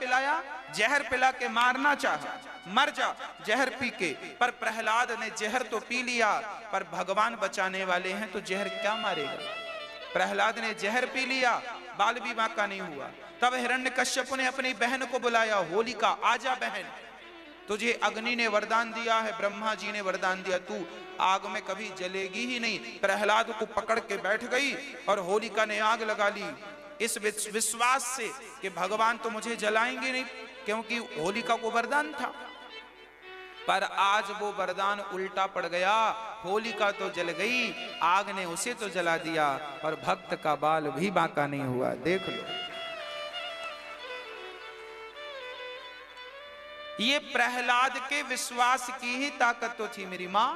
पिलाया? जहर पिला के मारना चाहा, मर जा जहर पी के। पर प्रहलाद ने जहर तो पी लिया, पर भगवान बचाने वाले हैं तो जहर क्या मारेगा। प्रहलाद ने जहर पी लिया, बाल विवाह का नहीं हुआ। तब हिरण्यकश्यप ने अपनी बहन को बुलाया, होलिका आजा बहन, तुझे अग्नि ने वरदान दिया है, ब्रह्मा जी ने वरदान दिया, तू आग में कभी जलेगी ही नहीं। प्रहलाद को पकड़ के बैठ गई और होलिका ने आग लगा ली, इस विश्वास से कि भगवान तो मुझे जलाएंगे नहीं, क्योंकि होलिका को वरदान था। पर आज वो वरदान उल्टा पड़ गया, होलिका तो जल गई, आग ने उसे तो जला दिया और भक्त का बाल भी बांका नहीं हुआ। देख लो, ये प्रहलाद के विश्वास की ही ताकत तो थी मेरी मां।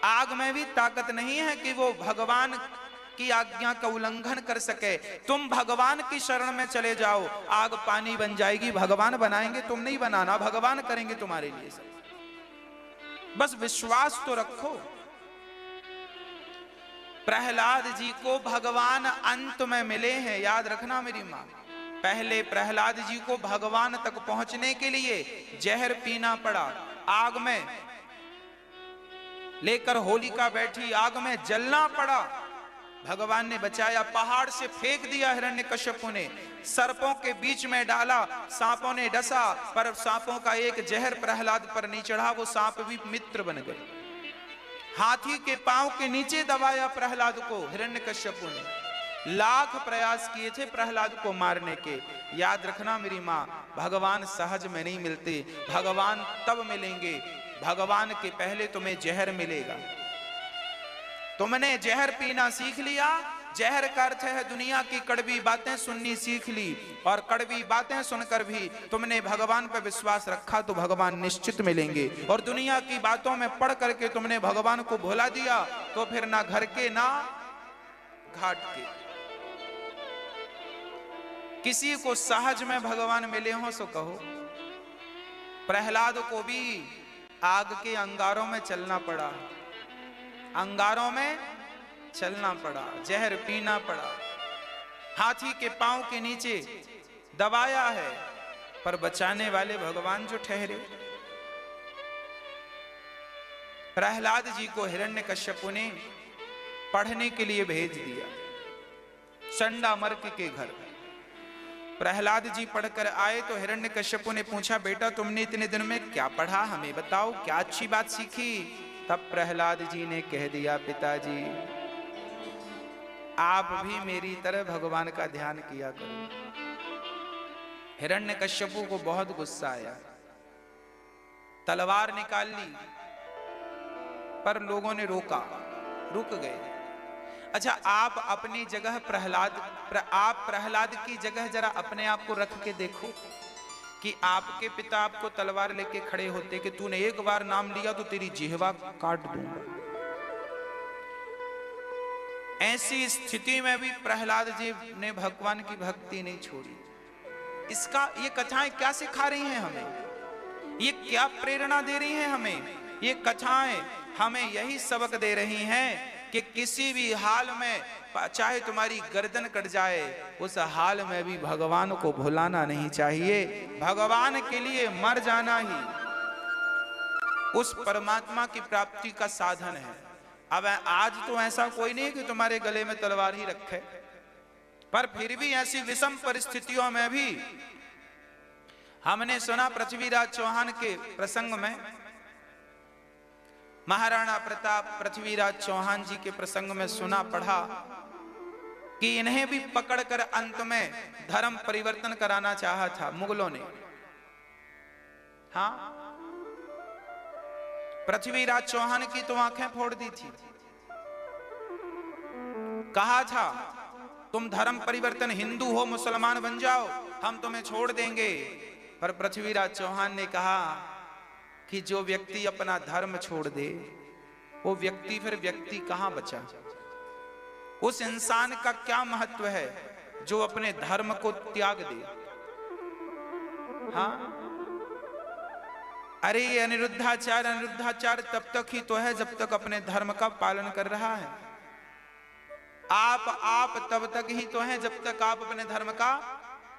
आग में भी ताकत नहीं है कि वो भगवान की आज्ञा का उल्लंघन कर सके। तुम भगवान की शरण में चले जाओ, आग पानी बन जाएगी, भगवान बनाएंगे, तुम नहीं बनाना, भगवान करेंगे तुम्हारे लिए सब। बस विश्वास तो रखो। प्रहलाद जी को भगवान अंत में मिले हैं, याद रखना मेरी मां। पहले प्रहलाद जी को भगवान तक पहुंचने के लिए जहर पीना पड़ा, आग में लेकर होलिका बैठी, आग में जलना पड़ा, भगवान ने बचाया। पहाड़ से फेंक दिया हिरण्यकश्यप ने, सर्पों के बीच में डाला, सांपों ने डसा, पर सांपों का एक जहर प्रहलाद पर नहीं चढ़ा, वो सांप भी मित्र बन गए। हाथी के पांव के नीचे दबाया प्रहलाद को हिरण्यकश्यप ने, लाख प्रयास किए थे प्रहलाद को मारने के। याद रखना मेरी मां, भगवान सहज में नहीं मिलते, भगवान तब मिलेंगे, भगवान के पहले तुम्हें जहर मिलेगा। तुमने जहर पीना सीख लिया, जहर का अर्थ है दुनिया की कड़वी बातें सुननी सीख ली, और कड़वी बातें सुनकर भी तुमने भगवान पर विश्वास रखा तो भगवान निश्चित मिलेंगे। और दुनिया की बातों में पढ़ करके तुमने भगवान को भुला दिया तो फिर ना घर के ना घाट के। किसी को सहज में भगवान मिले हो सो कहो। प्रहलाद को भी आग के अंगारों में चलना पड़ा, अंगारों में चलना पड़ा, जहर पीना पड़ा, हाथी के पांव के नीचे दबाया है, पर बचाने वाले भगवान जो ठहरे। प्रहलाद जी को हिरण्यकश्यप ने पढ़ने के लिए भेज दिया चंडामर्क के घर। प्रहलाद जी पढ़कर आए तो हिरण्यकश्यप ने पूछा, बेटा तुमने इतने दिन में क्या पढ़ा, हमें बताओ, क्या अच्छी बात सीखी। तब प्रहलाद जी ने कह दिया, पिताजी आप भी मेरी तरह भगवान का ध्यान किया करो। हिरण्यकश्यप को बहुत गुस्सा आया, तलवार निकाल ली, पर लोगों ने रोका, रुक गए। अच्छा, आप अपनी जगह आप प्रहलाद की जगह जरा अपने आप को रख के देखो कि आपके पिता आपको तलवार लेके खड़े होते कि तूने एक बार नाम लिया तो तेरी जिह्वा काट दूंगा। ऐसी स्थिति में भी प्रहलाद जी ने भगवान की भक्ति नहीं छोड़ी। इसका ये कथाएं क्या सिखा रही हैं हमें, ये क्या प्रेरणा दे रही हैं हमें। ये कथाएं हमें यही सबक दे रही हैं कि किसी भी हाल में, चाहे तुम्हारी गर्दन कट जाए, उस हाल में भी भगवान को भुलाना नहीं चाहिए। भगवान के लिए मर जाना ही उस परमात्मा की प्राप्ति का साधन है। अब आज तो ऐसा कोई नहीं कि तुम्हारे गले में तलवार ही रखे, पर फिर भी ऐसी विषम परिस्थितियों में भी हमने सुना पृथ्वीराज चौहान के प्रसंग में, महाराणा प्रताप पृथ्वीराज चौहान जी के प्रसंग में सुना पढ़ा कि इन्हें भी पकड़कर अंत में धर्म परिवर्तन कराना चाहा था मुगलों ने। हाँ, पृथ्वीराज चौहान की तो आंखें फोड़ दी थी। कहा था तुम धर्म परिवर्तन, हिंदू हो मुसलमान बन जाओ, हम तुम्हें छोड़ देंगे। पर पृथ्वीराज चौहान ने कहा कि जो व्यक्ति अपना धर्म छोड़ दे वो व्यक्ति फिर व्यक्ति कहां बचा। उस इंसान का क्या महत्व है जो अपने धर्म को त्याग दे। हाँ, अरे ये अनिरुद्धाचार्य तब तक ही तो है जब तक अपने धर्म का पालन कर रहा है। आप तब तक ही तो हैं जब तक आप अपने धर्म का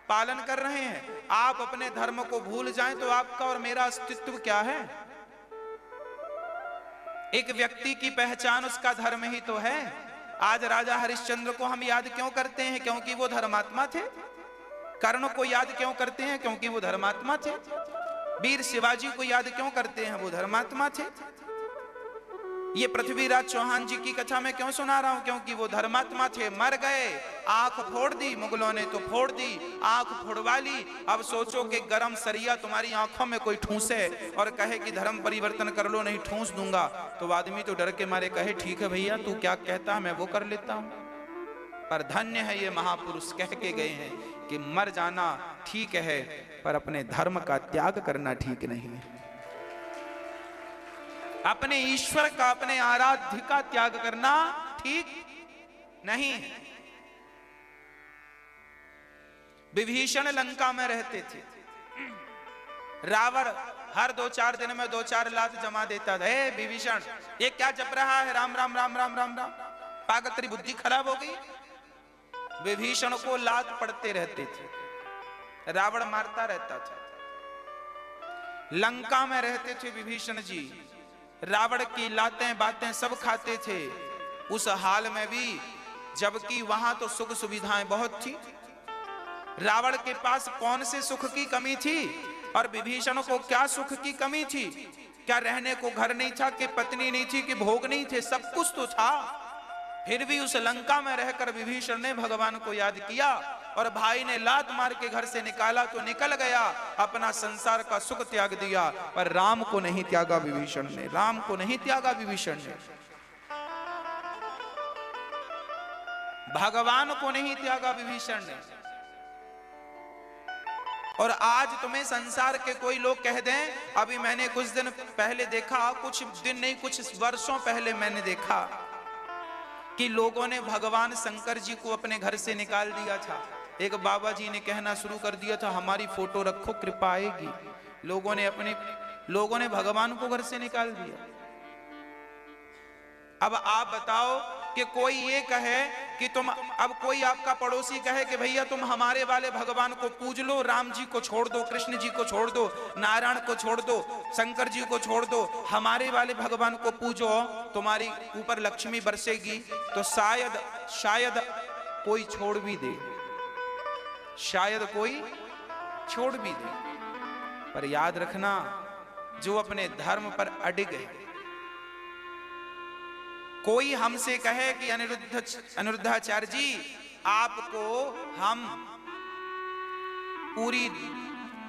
पालन कर रहे हैं। आप अपने धर्म को भूल जाएं तो आपका और मेरा अस्तित्व क्या है? एक व्यक्ति की पहचान उसका धर्म ही तो है। आज राजा हरिश्चंद्र को हम याद क्यों करते हैं? क्योंकि वो धर्मात्मा थे। कर्ण को याद क्यों करते हैं? क्योंकि वो धर्मात्मा थे। वीर शिवाजी को याद क्यों करते हैं? वो धर्मात्मा थे। ये पृथ्वीराज चौहान जी की कथा में क्यों सुना रहा हूं? क्योंकि वो धर्मात्मा थे। मर गए, आंख फोड़ दी, मुगलों ने तो फोड़ दी, आंख फोड़वा ली। अब सोचो कि गरम सरिया तुम्हारी आंखों में कोई ठूंसे और कहे कि धर्म परिवर्तन कर लो, नहीं ठूंस दूंगा, तो आदमी तो डर के मारे कहे ठीक है भैया, तू क्या कहता है मैं वो कर लेता हूं। पर धन्य है ये महापुरुष, कह के गए हैं कि मर जाना ठीक है, पर अपने धर्म का त्याग करना ठीक नहीं है। अपने ईश्वर का, अपने आराध्य का त्याग करना ठीक नहीं है। विभीषण लंका में रहते थे। रावण हर 2-4 दिन में 2-4 लात जमा देता था। विभीषण ये क्या जप रहा है? राम राम राम राम राम राम। पागल, तेरी बुद्धि खराब हो गई। विभीषण को लात पड़ते रहते थे, रावण मारता रहता था। लंका में रहते थे विभीषण जी, रावण की लातें बातें सब खाते थे। उस हाल में भी, जबकि वहां तो सुख सुविधाएं बहुत थी, रावण के पास कौन से सुख की कमी थी और विभीषण को क्या सुख की कमी थी? क्या रहने को घर नहीं था, कि पत्नी नहीं थी, कि भोग नहीं थे? सब कुछ तो था। फिर भी उस लंका में रहकर विभीषण ने भगवान को याद किया और भाई ने लात मार के घर से निकाला तो निकल गया, अपना संसार का सुख त्याग दिया, पर राम को नहीं त्यागा विभीषण ने। राम को नहीं त्यागा विभीषण ने, भगवान को नहीं त्यागा विभीषण ने। और आज तुम्हें संसार के कोई लोग कह दें, अभी मैंने कुछ दिन पहले देखा, कुछ दिन नहीं कुछ वर्षों पहले मैंने देखा कि लोगों ने भगवान शंकर जी को अपने घर से निकाल दिया था। एक बाबा जी ने कहना शुरू कर दिया था, हमारी फोटो रखो कृपा आएगी। लोगों ने भगवान को घर से निकाल दिया। अब आप बताओ कि कोई ये कहे कि तुम, अब कोई आपका पड़ोसी कहे कि भैया तुम हमारे वाले भगवान को पूज लो, राम जी को छोड़ दो, कृष्ण जी को छोड़ दो, नारायण को छोड़ दो, शंकर जी को छोड़ दो, हमारे वाले भगवान को पूजो, तुम्हारी ऊपर लक्ष्मी बरसेगी। तो शायद कोई छोड़ भी दे, शायद कोई छोड़ भी दे, पर याद रखना जो अपने धर्म पर अडिग है। कोई हमसे कहे कि अनिरुद्धाचार्य जी आपको हम पूरी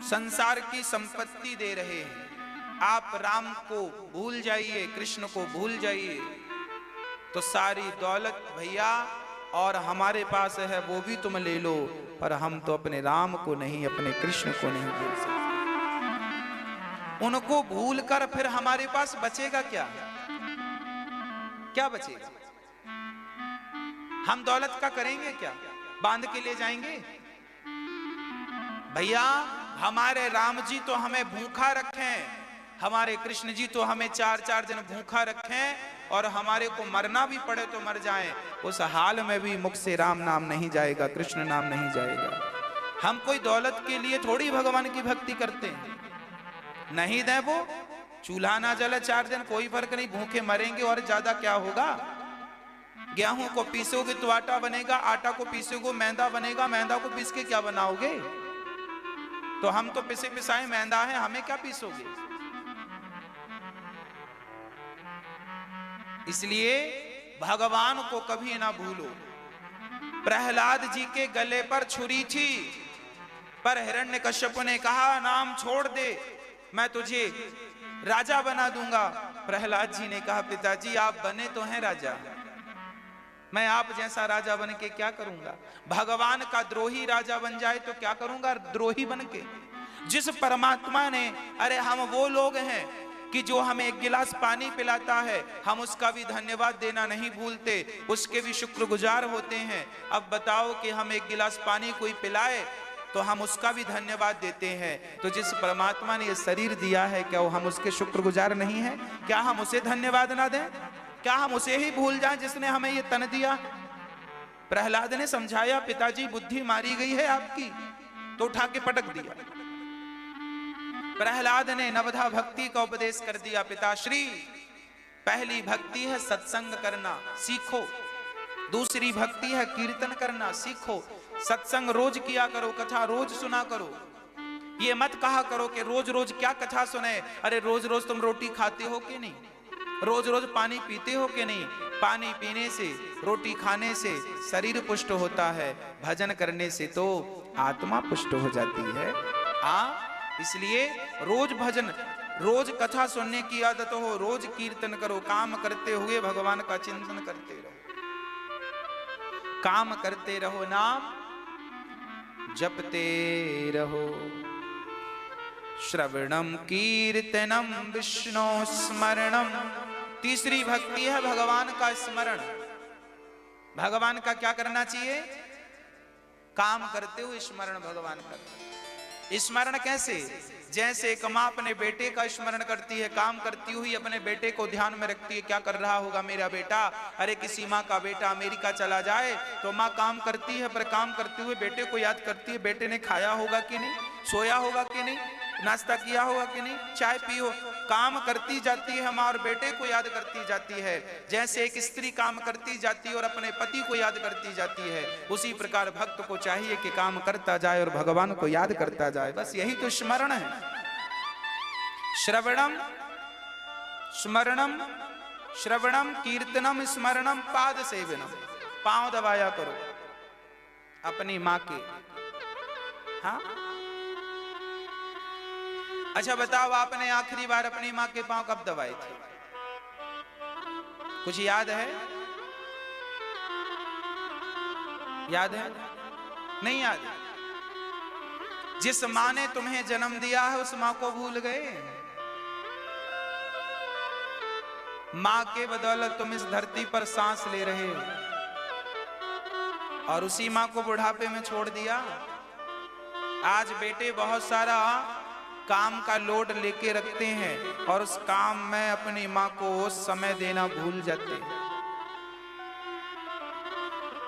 संसार की संपत्ति दे रहे हैं, आप राम को भूल जाइए, कृष्ण को भूल जाइए, तो सारी दौलत भैया और हमारे पास है वो भी तुम ले लो, पर हम तो अपने राम को नहीं, अपने कृष्ण को नहीं भूल सकते। उनको भूल कर फिर हमारे पास बचेगा क्या? क्या बचेगा? हम दौलत का करेंगे क्या? बांध के ले जाएंगे? भैया हमारे राम जी तो हमें भूखा रखें, हमारे कृष्ण जी तो हमें 4-4 दिन भूखा रखें, और हमारे को मरना भी पड़े तो मर जाएं, उस हाल में भी मुख से राम नाम नहीं जाएगा, कृष्ण नाम नहीं जाएगा। हम कोई दौलत के लिए थोड़ी भगवान की भक्ति करते हैं। नहीं दे वो चूल्हा ना जले 4 दिन, कोई फर्क नहीं, भूखे मरेंगे और ज्यादा क्या होगा। गेहूं को पीसोगे तो आटा बनेगा, आटा को पीसोगे मैदा बनेगा, मैदा को पीस के क्या बनाओगे? तो हम तो पिसे पिसाए मैदा है, हमें क्या पीसोगे? इसलिए भगवान को कभी ना भूलो। प्रहलाद जी के गले पर छुरी थी, पर हिरण्यकश्यप ने कहा नाम छोड़ दे, मैं तुझे राजा बना दूंगा। प्रहलाद जी ने कहा पिताजी आप बने तो हैं राजा, मैं आप जैसा राजा बन के क्या करूंगा? भगवान का द्रोही राजा बन जाए तो क्या करूंगा द्रोही बन के? जिस परमात्मा ने, अरे हम वो लोग हैं कि जो हमें एक गिलास पानी पिलाता है, हम उसका भी धन्यवाद देना नहीं भूलते, उसके भी शुक्रगुजार होते हैं। अब बताओ कि हम एक गिलास पानी कोई पिलाए तो हम उसका भी धन्यवाद देते हैं। तो जिस परमात्मा ने ये शरीर दिया है, क्या वो हम उसके शुक्रगुजार नहीं हैं? क्या हम उसे धन्यवाद ना दें? क्या हम उसे ही भूल जाएं जिसने हमें ये तन दिया? प्रहलाद ने समझाया पिताजी बुद्धि मारी गई है आपकी, तो उठा के पटक दिया। प्रहलाद ने नवधा भक्ति का उपदेश कर दिया, पिताश्री पहली भक्ति है सत्संग करना, सीखो। दूसरी भक्ति है कीर्तन करना, सीखो। सत्संग रोज किया करो, कथा रोज सुना करो। ये मत कहा करो कि रोज रोज क्या कथा सुने। अरे रोज रोज तुम रोटी खाते हो कि नहीं? रोज रोज पानी पीते हो कि नहीं? पानी पीने से, रोटी खाने से शरीर पुष्ट होता है, भजन करने से तो आत्मा पुष्ट हो जाती है। इसलिए रोज भजन, रोज कथा सुनने की आदत हो, रोज कीर्तन करो, काम करते हुए भगवान का चिंतन करते रहो, काम करते रहो, नाम जपते रहो। श्रवणम कीर्तनम विष्णु स्मरणम। तीसरी भक्ति है भगवान का स्मरण। भगवान का क्या करना चाहिए? काम करते हुए स्मरण भगवान का। स्मरण कैसे? जैसे एक माँ अपने बेटे का स्मरण करती है, काम करती हुई अपने बेटे को ध्यान में रखती है, क्या कर रहा होगा मेरा बेटा। अरे किसी माँ का बेटा अमेरिका चला जाए तो माँ काम करती है, पर काम करते हुए बेटे को याद करती है, बेटे ने खाया होगा कि नहीं, सोया होगा कि नहीं, नाश्ता किया होगा कि नहीं, चाय पी हो। काम करती जाती है माँ और बेटे को याद करती जाती है। जैसे एक स्त्री काम करती जाती है और अपने पति को याद करती जाती है, उसी प्रकार भक्त को चाहिए कि काम करता जाए और भगवान को याद करता जाए। बस यही तो स्मरण है। श्रवणम स्मरणम, श्रवणम कीर्तनम स्मरणम पाद सेवनम। पांव दबाया करो अपनी माँ के। हाँ, अच्छा बताओ, आपने आखिरी बार अपनी माँ के पांव कब दबाए थे? कुछ याद है? याद है? नहीं याद? जिस माँ ने तुम्हें जन्म दिया है उस माँ को भूल गए? माँ के बदौलत तुम इस धरती पर सांस ले रहे हो और उसी माँ को बुढ़ापे में छोड़ दिया। आज बेटे बहुत सारा काम का लोड लेके रखते हैं और उस काम में अपनी माँ को समय देना भूल जाते हैं।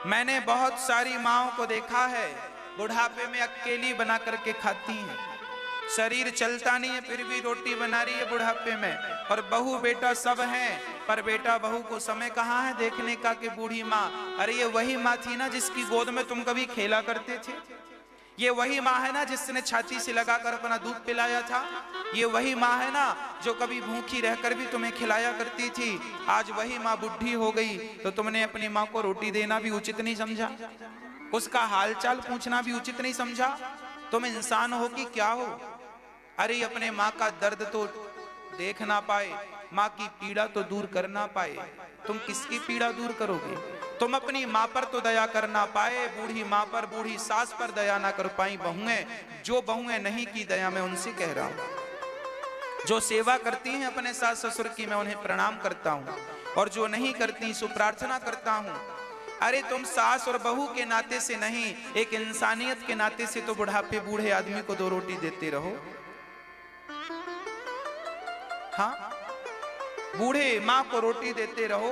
मैंने बहुत सारी माँओं को देखा है, बुढ़ापे में अकेली बना करके खाती हैं, शरीर चलता नहीं है फिर भी रोटी बना रही है बुढ़ापे में। और बहू बेटा सब हैं, पर बेटा बहू को समय कहाँ है देखने का कि बूढ़ी माँ। अरे ये वही माँ थी ना जिसकी गोद में तुम कभी खेला करते थे। ये वही माँ है ना जिसने छाती से लगाकर अपना दूध पिलाया था। ये वही माँ है ना जो कभी भूखी रहकर भी तुम्हें खिलाया करती थी। आज वही माँ बुढ़ी हो गई तो तुमने अपनी माँ को रोटी देना भी उचित नहीं समझा, उसका हालचाल पूछना भी उचित नहीं समझा। तुम इंसान हो कि क्या हो? अरे अपने माँ का दर्द तो देख ना पाए, माँ की पीड़ा तो दूर कर ना पाए, तुम किसकी पीड़ा दूर करोगे? तुम अपनी माँ पर तो दया कर ना पाए, बूढ़ी माँ पर, बूढ़ी सास पर दया ना कर पाई बहुएं। जो बहुएं नहीं की दया मैं उनसे कह रहा हूं। जो सेवा करती हैं अपने सास ससुर की मैं उन्हें प्रणाम करता हूं, और जो नहीं करती सो प्रार्थना करता हूं। अरे तुम सास और बहू के नाते से नहीं, एक इंसानियत के नाते से तो बुढ़ापे बूढ़े आदमी को 2 रोटी देते रहो। हाँ, बूढ़े माँ को रोटी देते रहो।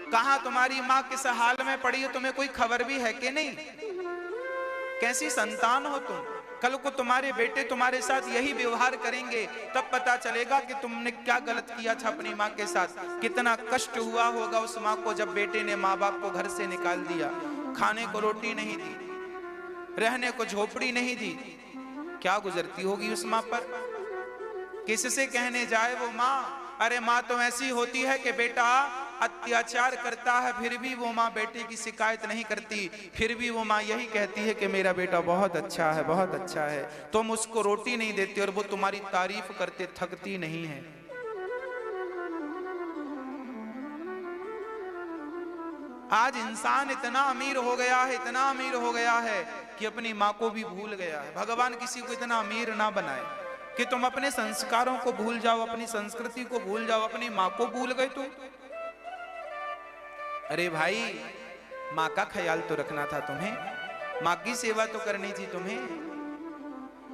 कहां तुम्हारी माँ किस हाल में पड़ी है तुम्हें कोई खबर भी है कि नहीं? कैसी संतान हो तुम? कल को तुम्हारे बेटे तुम्हारे साथ यही व्यवहार करेंगे, तब पता चलेगा कि तुमने क्या गलत किया था अपनी माँ के साथ। कितना कष्ट हुआ होगा उस माँ को जब बेटे ने माँ बाप को घर से निकाल दिया, खाने को रोटी नहीं दी, रहने को झोपड़ी नहीं दी। क्या गुजरती होगी उस माँ पर? किससे कहने जाए वो माँ? अरे माँ तो ऐसी होती है कि बेटा अत्याचार करता है फिर भी वो माँ बेटे की शिकायत नहीं करती, फिर भी वो माँ यही कहती है कि मेरा बेटा बहुत अच्छा है, बहुत अच्छा है। तुम उसको रोटी नहीं देते और वो तुम्हारी तारीफ करते थकती नहीं है। आज इंसान इतना अमीर हो गया है, इतना अमीर हो गया है कि अपनी माँ को भी भूल गया है। भगवान किसी को इतना अमीर ना बनाए कि तुम अपने संस्कारों को भूल जाओ, अपनी संस्कृति को भूल जाओ, अपनी माँ को भूल गए तो। अरे भाई, माँ का ख्याल तो रखना था तुम्हें, माँ की सेवा तो करनी थी तुम्हें।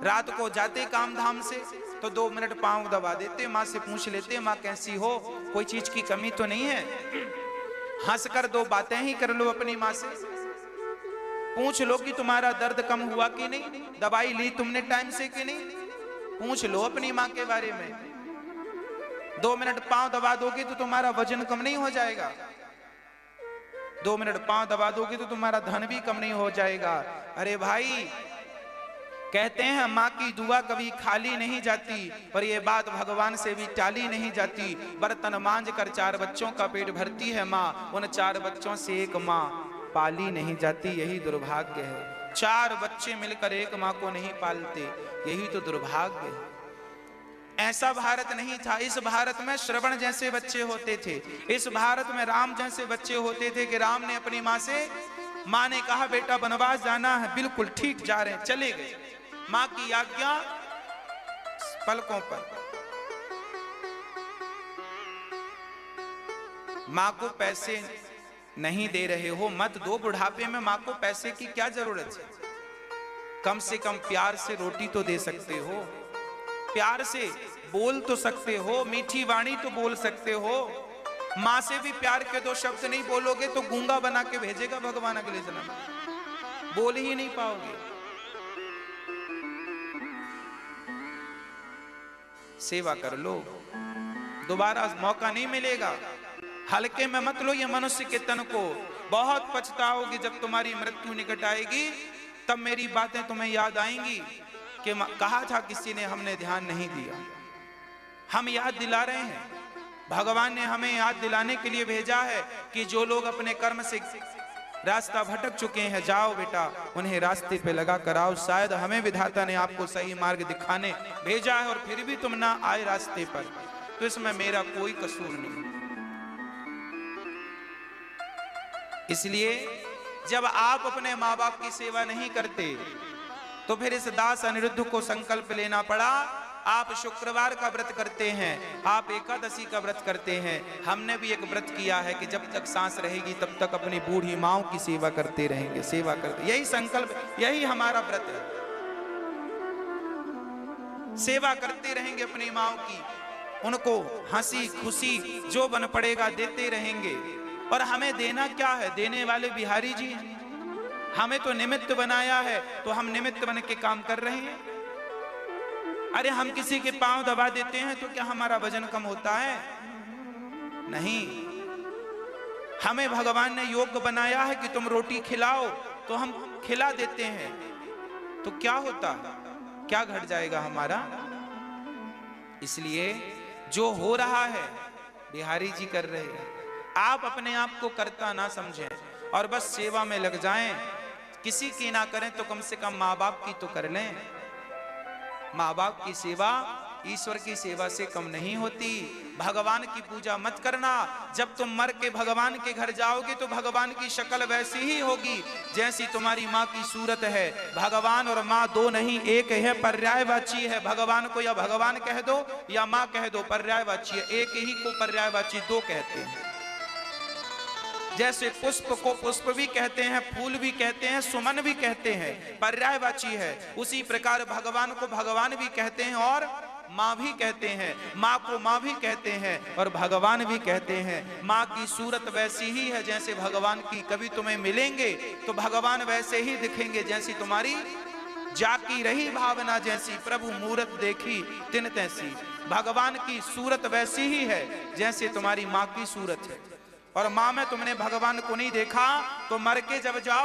रात को जाते काम धाम से तो 2 मिनट पांव दबा देते, माँ से पूछ लेते माँ कैसी हो, कोई चीज की कमी तो नहीं है। हंसकर 2 बातें ही कर लो अपनी माँ से। पूछ लो कि तुम्हारा दर्द कम हुआ कि नहीं, दवाई ली तुमने टाइम से कि नहीं। पूछ लो अपनी माँ के बारे में। 2 मिनट पांव दबा दोगे तो तुम्हारा वजन कम नहीं हो जाएगा। 2 मिनट पांव दबा दोगे तो तुम्हारा धन भी कम नहीं हो जाएगा। अरे भाई, कहते हैं माँ की दुआ कभी खाली नहीं जाती, पर यह बात भगवान से भी टाली नहीं जाती। बर्तन मांझ कर 4 बच्चों का पेट भरती है माँ, उन 4 बच्चों से एक माँ पाली नहीं जाती, यही दुर्भाग्य है। 4 बच्चे मिलकर एक माँ को नहीं पालते, यही तो दुर्भाग्य है। ऐसा भारत नहीं था। इस भारत में श्रवण जैसे बच्चे होते थे। इस भारत में राम जैसे बच्चे होते थे कि राम ने अपनी माँ से, माँ ने कहा बेटा वनवास जाना है, बिल्कुल ठीक जा रहे हैं, चले गए। माँ की आज्ञा पलकों पर। माँ को पैसे नहीं दे रहे हो, मत दो। बुढ़ापे में माँ को पैसे की क्या जरूरत है? कम से कम प्यार से रोटी तो दे सकते हो, प्यार से बोल तो सकते हो, मीठी वाणी तो बोल सकते हो। माँ से भी प्यार के 2 शब्द नहीं बोलोगे तो गूंगा बना के भेजेगा भगवान अगले जन्म, बोल ही नहीं पाओगे। सेवा कर लो, दोबारा मौका नहीं मिलेगा। हल्के में मत लो ये मनुष्य के तन को। बहुत पछताओगे जब तुम्हारी मृत्यु निकट आएगी, तब मेरी बातें तुम्हें याद आएंगी कि कहा था किसी ने, हमने ध्यान नहीं दिया। हम याद दिला रहे हैं, भगवान ने हमें याद दिलाने के लिए भेजा है कि जो लोग अपने कर्म से रास्ता भटक चुके हैं, जाओ बेटा उन्हें रास्ते पे लगा कर आओ। शायद हमें विधाता ने आपको सही मार्ग दिखाने भेजा है और फिर भी तुम ना आए रास्ते पर, तो इसमें मेरा कोई कसूर नहीं। इसलिए जब आप अपने माँ बाप की सेवा नहीं करते तो फिर इस दास अनिरुद्ध को संकल्प लेना पड़ा। आप शुक्रवार का व्रत करते हैं, आप एकादशी का व्रत करते हैं, हमने भी एक व्रत किया है कि जब तक सांस रहेगी तब तक अपनी बूढ़ी माँओं की सेवा करते रहेंगे, सेवा करते। यही संकल्प, यही हमारा व्रत है। सेवा करते रहेंगे अपनी माँओं की, उनको हंसी खुशी जो बन पड़ेगा देते रहेंगे। और हमें देना क्या है? देने वाले बिहारी जी हैं। हमें तो निमित्त बनाया है, तो हम निमित्त बन के काम कर रहे हैं। अरे हम किसी के पांव दबा देते हैं तो क्या हमारा वजन कम होता है? नहीं। हमें भगवान ने योग्य बनाया है कि तुम रोटी खिलाओ, तो हम खिला देते हैं। तो क्या होता, क्या घट जाएगा हमारा? इसलिए जो हो रहा है बिहारी जी कर रहे हैं, आप अपने आप को कर्ता ना समझें और बस सेवा में लग जाएं। किसी की ना करें तो कम से कम माँ बाप की तो कर लें। माँ बाप की सेवा ईश्वर की सेवा से कम नहीं होती। भगवान की पूजा मत करना। जब तुम मर के भगवान के घर जाओगे तो भगवान की शक्ल वैसी ही होगी जैसी तुम्हारी माँ की सूरत है। भगवान और माँ 2 नहीं, एक है, पर्यायवाची है। भगवान को या भगवान कह दो या माँ कह दो, पर्यायवाची है। एक ही को पर्यायवाची 2 कहते हैं। जैसे पुष्प को पुष्प भी कहते हैं, फूल भी कहते हैं, सुमन भी कहते हैं, पर्यायवाची है। उसी प्रकार भगवान को भगवान भी कहते हैं और माँ भी कहते हैं। माँ को माँ भी कहते हैं और भगवान भी कहते हैं। माँ की सूरत वैसी ही है जैसे भगवान की। कभी तुम्हें मिलेंगे तो भगवान वैसे ही दिखेंगे जैसी तुम्हारी जाकी रही भावना, जैसी प्रभु मूरत देखी तिन तैसी। भगवान की सूरत वैसी ही है जैसे तुम्हारी माँ की सूरत है। और माँ में तुमने भगवान को नहीं देखा तो मर के जब जाओ